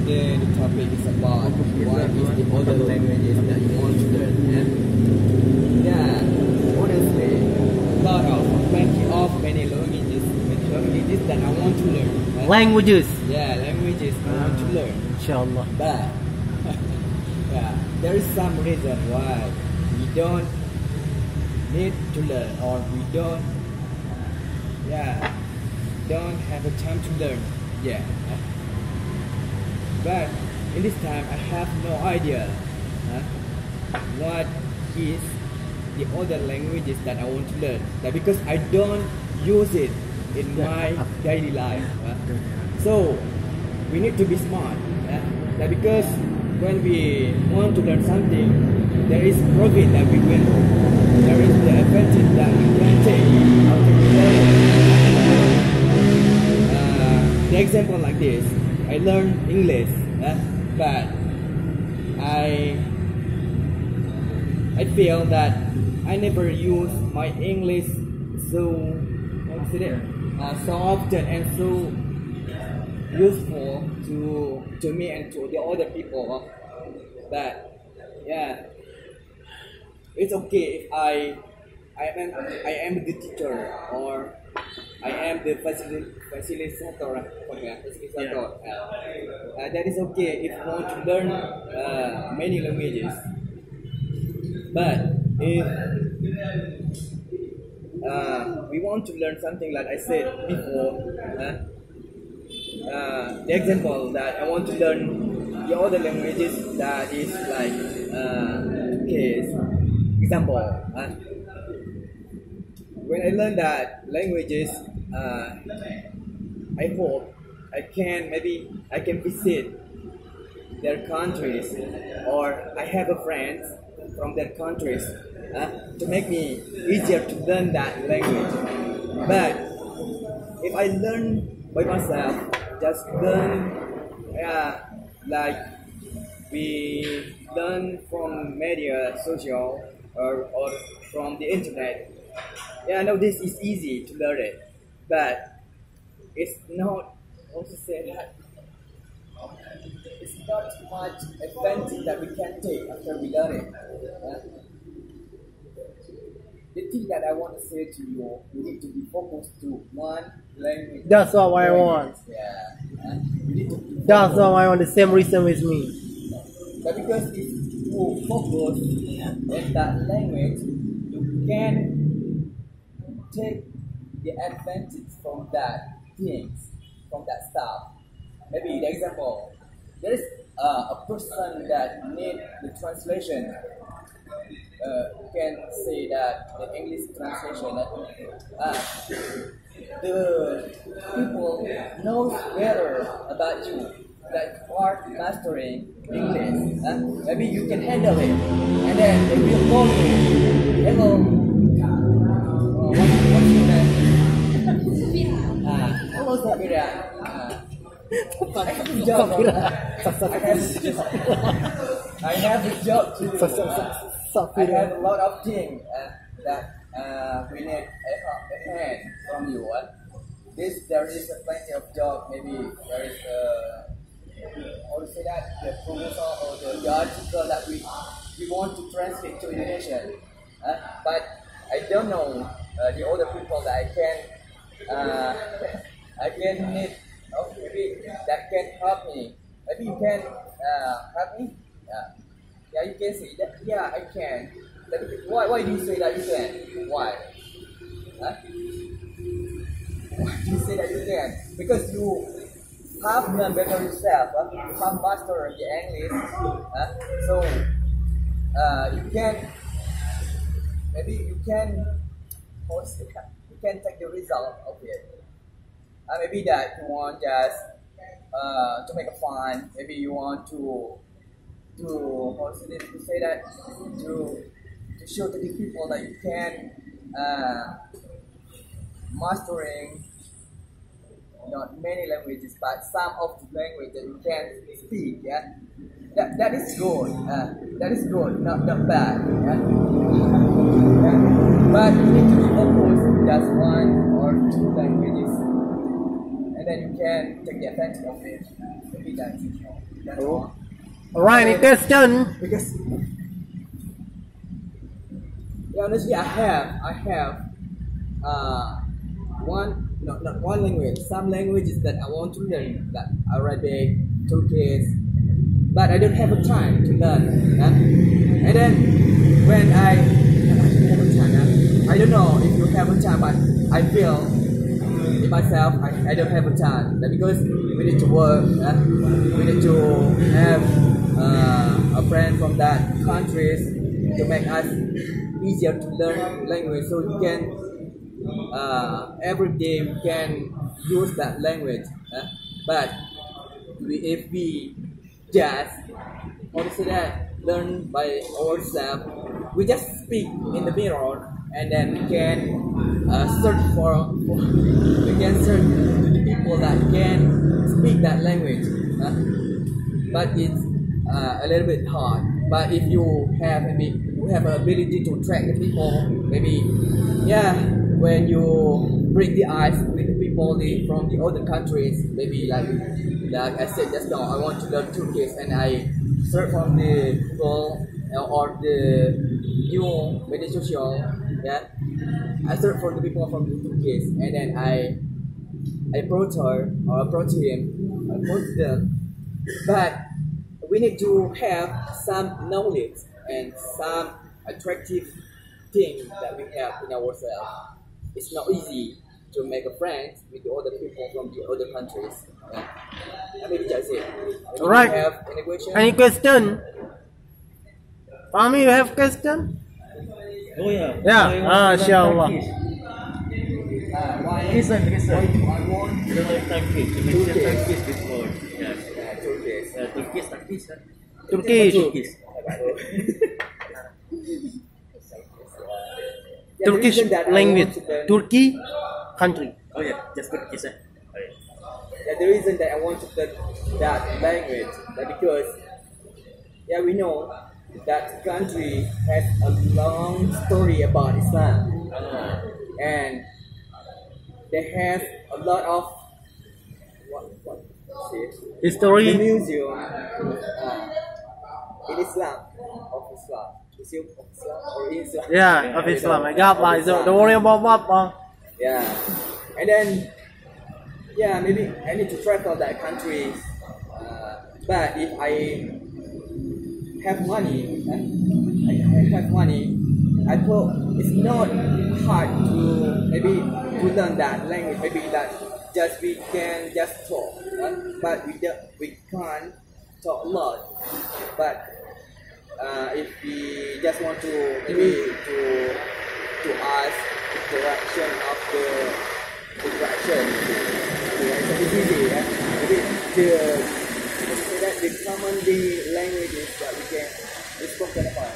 today the topic is about what is the other languages that you want to learn. Yeah, honestly, plenty of many languages that I want to learn. Languages. Yeah, languages I want to learn. Inshallah. But yeah, there is some reason why we don't need to learn, or we don't have a time to learn. Yeah. But in this time, I have no idea what is the other languages that I want to learn. That because I don't use it in my daily life. So we need to be smart. That because when we want to learn something, there is profit that we will. There is the advantage that we can take after we learn it. The example like this. I learned English, but I feel that I never use my English so often and so useful to me and to the other people. But yeah, it's okay if I am the teacher or I am the facilitator. That is okay if you want to learn many languages. But if we want to learn something like I said before, the example that I want to learn the other languages, that is like example. When I learn that languages, I hope I can visit their countries, or I have a friend from their countries to make me easier to learn that language. But if I learn by myself, just learn like we learn from media, social, or from the internet. Yeah, I know this is easy to learn it, but it's not. Also say that it's not much advantage that we can take after we learn it. The thing that I want to say to you, you need to be focused to one language. That's all I want. Yeah. You need to be That's all I want. The same reason with me. But because if you focus on that language, you can take the advantage from that things, from that stuff. Maybe the example, there is a person that need the translation. Can say that the English translation. The people knows better about you, that you are mastering English. Maybe you can handle it, and then they will call you. Hello. What's your name? Hello, Safira. I have a job too. I have a lot of things that we need a hand from you. There is plenty of job. Maybe there is how to say that, the proposal or the article that we want to translate to Indonesian. But I don't know the other people that I can need. Maybe that can help me. Maybe you can help me. Yeah, you can say that. Yeah, I can. Why do you say that you can? Why? Why do you say that you can? Because you have learned better yourself. You have mastered the English. So you can. Maybe you can. You can take the result of it. Maybe that you want just to make a fun. Maybe you want to say that to show to the people that you can mastering not many languages, but some of the language that you can speak. Yeah, that is good. That is good, not bad. Yeah? But you need to be focused just one or two languages. And then you can take the advantage of it. Maybe that's all. Alright, any question? Because honestly, I have not one language. Some languages that I want to learn, that Arabic, Turkish, but I don't have a time to learn. And then when I don't have a time, I don't know if you have a time, but I feel in myself I don't have a time. That because we need to work, we need to have a friend from that countries to make us easier to learn language, so you can every day we can use that language. But if we just how to say that learn by ourselves, we just speak in the mirror and then we can search to the people that can speak that language. But it's a little bit hard. But if you have an ability to track the people, maybe when you break the ice with the people from the other countries, maybe like I said just now, I want to learn Turkish and I search from the people or the new media social, I search for the people from the Turkish and then I approach her or approach him, approach them. But we need to have some knowledge and some attractive thing that we have in ourselves. It's not easy to make a friend with the other people from the other countries. Maybe that's it. Alright. Have any question? Any question? Fahmi, you have question? Oh yeah. Yeah, inshallah. Why Listen. why do I want You don't like Turkish. You mentioned Turkish before. Yes. Turkish? Turkish. Turkish. Turkish. Yeah, the Turkish reason that I language. want to learn- Turkey country. Oh yeah, just Turkish. Yeah, the reason that I want to learn that language is because we know that country has a long story about Islam and they have a lot of what the History. museum in Islam museum of Islam or in Islam. Yeah, of Islam. I got like so. Don't worry about what. Yeah, and then maybe I need to travel that country. But if I have money, I thought it's not hard to learn that language. Maybe that we can just talk, but we can't talk a lot. But if we just want to to ask the direction of the direction, it's easy. Maybe the common languages that we can spoken about.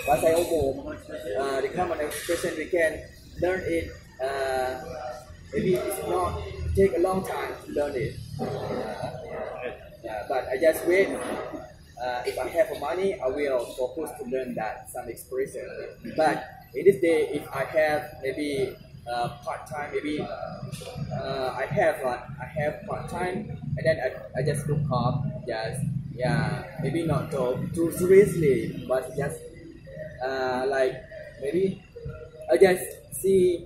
Bahasa umum, the common expression we can learn it. Maybe it's not take a long time to learn it. But I just wait. If I have money, I will focus to learn that some expression. But in this day, if I have maybe part time, maybe I have part time, and then I just look up, maybe not too seriously, but just like maybe I just see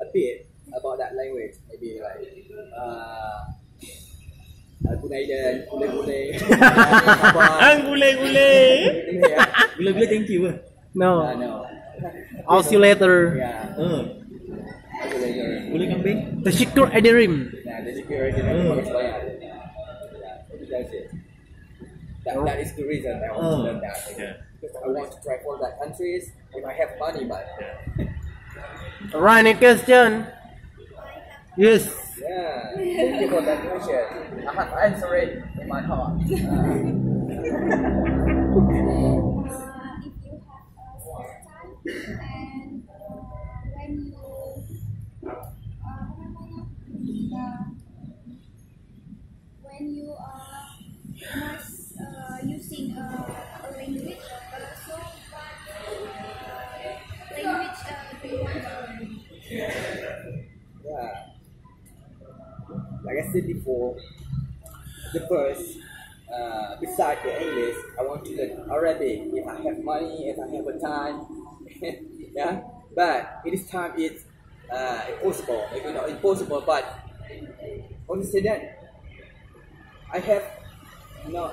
a bit about that language, maybe like Gunaiden, gule-gule. Gula-gula thank you. No. No. I'll see you later. Yeah. Gula kambing. Tashikur Ederim. Nah, the security bagus banyak. That's it. That is the reason I want to learn that. Because I want to travel that countries if I have money, but Alright, any question? Yes. thank you for that question. I have answered it in my heart. If you have time and when you must using a language, so what language do you want to learn? said before, the first, beside the English, I want to learn Arabic if I have money, if I have a time. Yeah, but in this time it's impossible. Maybe not impossible, but only say that I have no,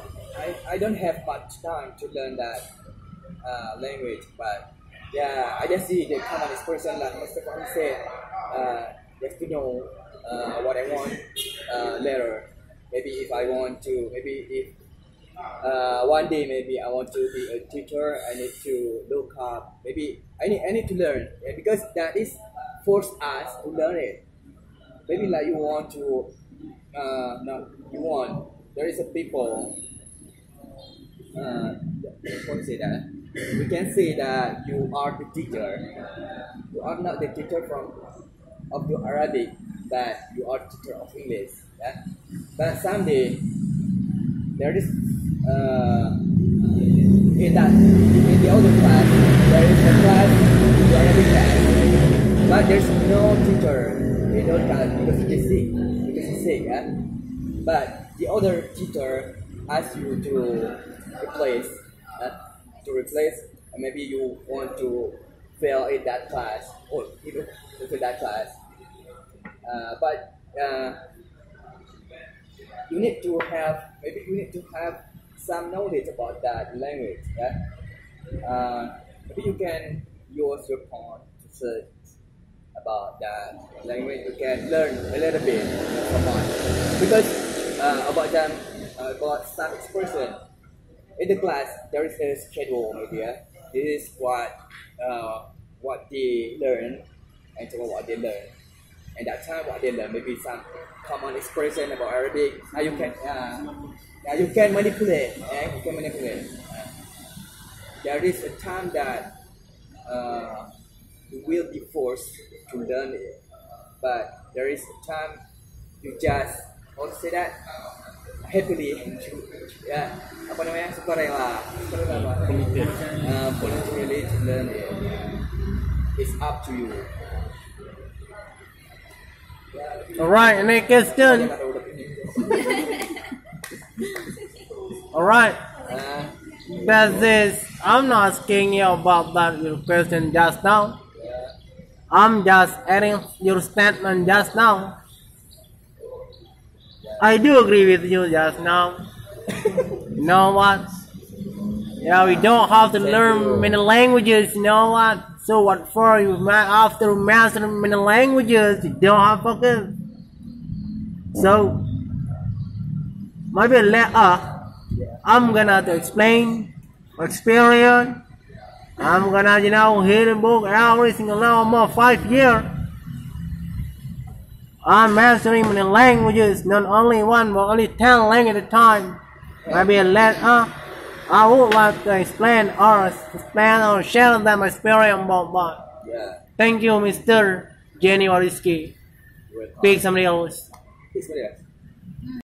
I don't have much time to learn that language. But yeah, I just see the common expression like Mr. Kwame said. Just to know what I want later. Maybe if I want to, maybe if one day maybe I want to be a teacher, I need to look up. Maybe I need to learn because that is force us to learn it. Maybe like you want to, no, you want. There is a people. How to say that? We can say that you are the teacher. You are not the teacher of the Arabic, but you are teacher of English. Yeah? But someday there is in the other class there is a class the Arabic class, but there's no teacher in those class because he's sick. Yeah? But the other teacher asks you to replace, and maybe you want to fail in that class or even to that class. But you need to have some knowledge about that language. Yeah? Maybe you can use your phone to search about that language. You can learn a little bit from it because about some expression in the class there is a schedule. Maybe this is what they learn and talk about what they learn. And that time what they learn, maybe some common expression about Arabic. You can manipulate. You can manipulate. There is a time that you will be forced to learn it, but there is a time you just want to say that happily. Apa namanya? Sukarela. Voluntarily to learn it. It's up to you. Alright, next question. Alright. That's this. I'm not asking you about that your question just now. I'm just adding your statement just now. I do agree with you just now. You know what? Yeah, we don't have to learn many languages, you know what? So what for you after mastering many languages, you don't have focus. So maybe later I'm gonna to explain experience. I'm gonna hear the book every single now more 5 years. I'm mastering many languages, not only one but only 10 languages at a time. Maybe later I would like to explain or share them experience about that. Yeah. Thank you, Mr. Jenny Wariski. Pick somebody else. It's